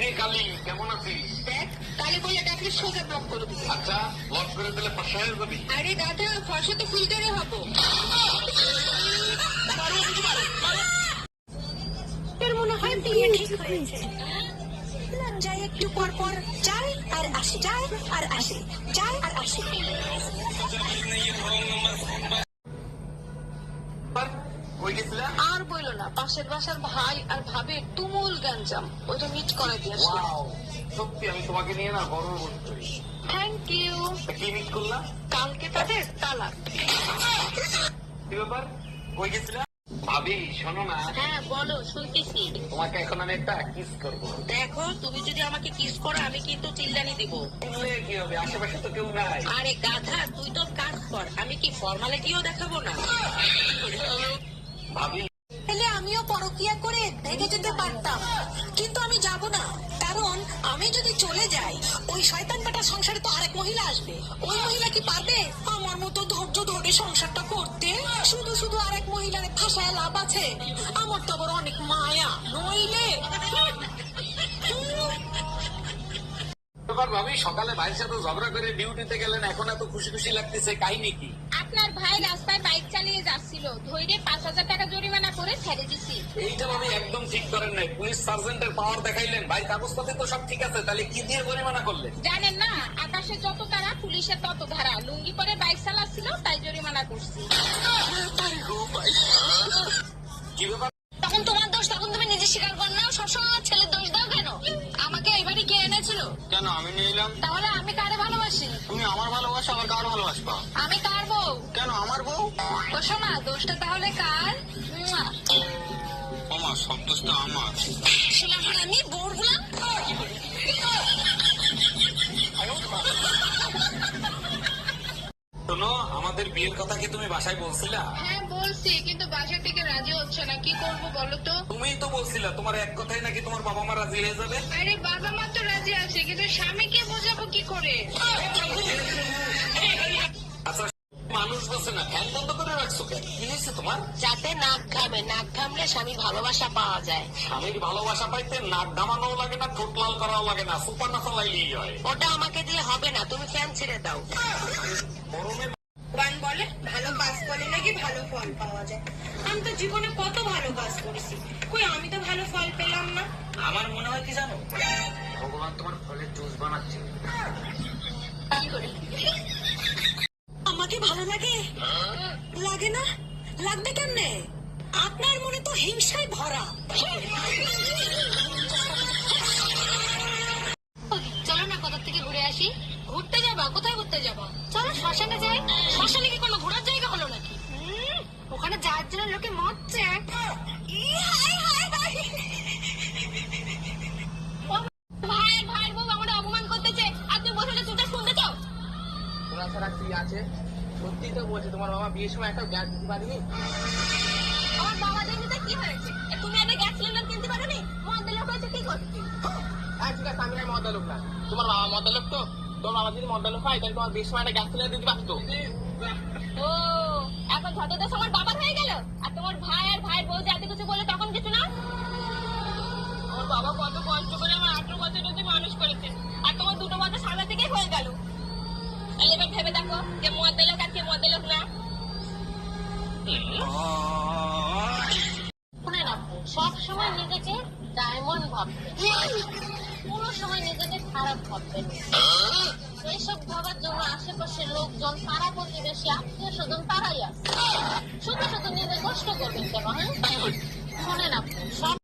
রে কালী, কেমন আছিস? দেখ, কালী বলে ডাকলে সোজা ব্লক করে দিবি। আচ্ছা, ব্লক করে দিলে ফসা হয়ে যাবি? আরে দাদা, ফসা তো ফিল্টারে হবো। তোর মনে হয় বিয়ে ঠিক হয়েছে। যাই একটু পর পর যায় আর আসে, যায় আর আসে, যায় আর আসে। কই গেছিলা? আর বইলো না, পাশের বাসার ভাই আর ভাবে তুমুল গ্যাঞ্জাম, ওইটা মিট করে দিয়ে আসলাম। ওয়াও, সত্যি আমি তোমাকে নিয়ে না গর্ববোধ করি। Thank you. তা কি মিট করলাম? কালকে তাদের তালাক। কি ব্যাপার, কই গেছিলা? ভাবি শোনো না, হ্যাঁ বলো, শুনতেছি। তোমাকে এখন আমি একটা কিস করবো। দেখো, তুমি যদি আমাকে কিস করো আমি কিন্তু চিল্লানি দিব। শুনলে কি হবে, আশেপাশে তো কেউ নাই। আরে গাধা, তুই তোর কাজ কর, আমি কি ফর্মালিটিও দেখাবো না? ভাবি তাহলে আমিও পরকিয়া করে ভেঙে যেতে পারতাম, কিন্তু আমি যাব না। কারণ আমি যদি চলে যাই, ওই শয়তান বেটা সংসারে তো আরেক মহিলা আসবে। ওই মহিলা কি পারবে আমার মতো ধৈর্য ধরে সংসারটা করতে? শুধু শুধু আরেক মহিলার ফাঁসায় লাভ আছে? আমার তো আবার অনেক মায়া, নইলে। ব্যাপার ভাবি, সকালে ভাইয়ের সাথে ঝগড়া করে ডিউটিতে গেলেন, এখন এত খুশি খুশি লাগতেছে, কাহিনী কি? আপনার ভাই রাস্তায় বাইক চালিয়ে যাচ্ছিল, ধৈর্য 5,000 টাকা জরিমানা করে ছেড়ে দিছি। এইটা ভাবি একদম ঠিক করেন নাই। পুলিশ সার্জেন্টের পাওয়ার দেখাইলেন, ভাই কাগজপাতি তো সব ঠিক আছে, তাহলে কি দিয়ে জরিমানা করলেন? জানেন না, আকাশে যত তারা পুলিশের তত ধারা। লুঙ্গি পরে বাইক চালাচ্ছিল, তাই জরিমানা করছি। কি ব্যাপার? তখন তোমার দোষ, তখন তুমি নিজে স্বীকার কর না। সবসময় আমার ছেলের দোষ দাও কেন? আমাকে এবারে কে এনেছিল? কেন আমি নিয়ে এলাম? তাহলে আমি কারে ভালোবাসি? তুমি আমার ভালোবাসা, আবার কার ভালোবাসবা? আমি কার বউ? কেন আমার বউ? ও শোনা, দোষটা তাহলে কার? আমার সব দোষটা আমার। শোনা, আমি বউর গুলাম। শোনো, আমাদের বিয়ের কথা কি তুমি বাসায় বলছিলা? হ্যাঁ বলছি, কিন্তু বাসা থেকে রাজি হচ্ছে না। কি করবো বলো তো? তুমিই তো বলছিলা তোমার এক কথাই নাকি তোমার বাবা মা রাজি হয়ে যাবে। আরে বাবা মা তো রাজি আছে, কিন্তু স্বামীকে বোঝাবো কি করে? আচ্ছা, মানুষ বসে না, ফ্যান বন্ধ করে রাখছো কেন? কি হয়েছে তোমার? যাতে নাক ঘামে, নাক ঘামলে স্বামীর ভালোবাসা পাওয়া যায়। স্বামীর ভালোবাসা পাইতে নাক ঘামানোও লাগে না, ঠোঁট লাল করাও লাগে না, সুপার না চালাইলেই হয়। ওটা আমাকে দিয়ে হবে না, তুমি ফ্যান ছেড়ে দাও। গরমে গান বলে, ভালো কাজ করলে নাকি ভালো ফল পাওয়া যায়। আমি তো জীবনে কত ভালো কাজ করেছি, কই আমি তো ভালো ফল পেলাম না। আমার মনে হয় কি জানো, ভগবান তোমার ফলের জুস বানাচ্ছে। কি করে? আমাকে ভালো লাগে? লাগে না? লাগবে কেমনে? আপনার মনে তো হিংসায় ভরা। চলো না, কোথা থেকে ঘুরে আসি। ঘুরতে যাবা? কোথায় ঘুরতে যাবা? চলো শ্মশানে যাই। শ্মশানে কি কোনো ঘোরার জায়গা হলো নাকি? ওখানে যার জন্য লোকে মরছে। ভাই ভাই বউ আমাদের অপমান করতেছে, আর তুই বসে চুপটা শুনতে চাও? তোমার ছাড়া কি আছে? সত্যি তো বলছি, তোমার বাবা বিয়ের সময় একটা গ্যাস দিতে পারেনি। আমার বাবা জানিতে কি হয়েছে? তুমি আগে গ্যাস সিলিন্ডার কিনতে পারোনি? মদ লোক হয়েছে কি করছি? হ্যাঁ ঠিক আছে, আমি না মদ্দা লোক না। তোমার বাবা মদ্দা লোক তো। তোমার বাবা যদি মদ্দা লোক হয়, তাহলে তোমার বিয়ের সময় একটা গ্যাস সিলিন্ডার দিতে পারতো। ও, এখন যতটা সময় বাবার হয়ে গেল, আর তোমার ভাই আর ভাইয়ের বউ যাতে কিছু বলে তখন কিছু না। আমার বাবা কত কষ্ট করে আমার 18 বছর অবধি মানুষ করেছে, আর তোমার 2 বছর সামনে থেকেই হয়ে গেল। এবার ভেবে দেখো, কে মদ লোক আর কে মদ লোক না। শুনে না, সব সময় নিজেকে ডায়মন্ড ভাববে, কোনো সময় নিজেকে খারাপ ভাববেন। এইসব ভাবার জন্য আশেপাশের লোকজন, পাড়া প্রতিবেশী, আত্মীয় স্বজন তারাই আছে। শুধু শুধু নিজে কষ্ট করবেন কেন? হ্যাঁ, শোনেন আপনি, সব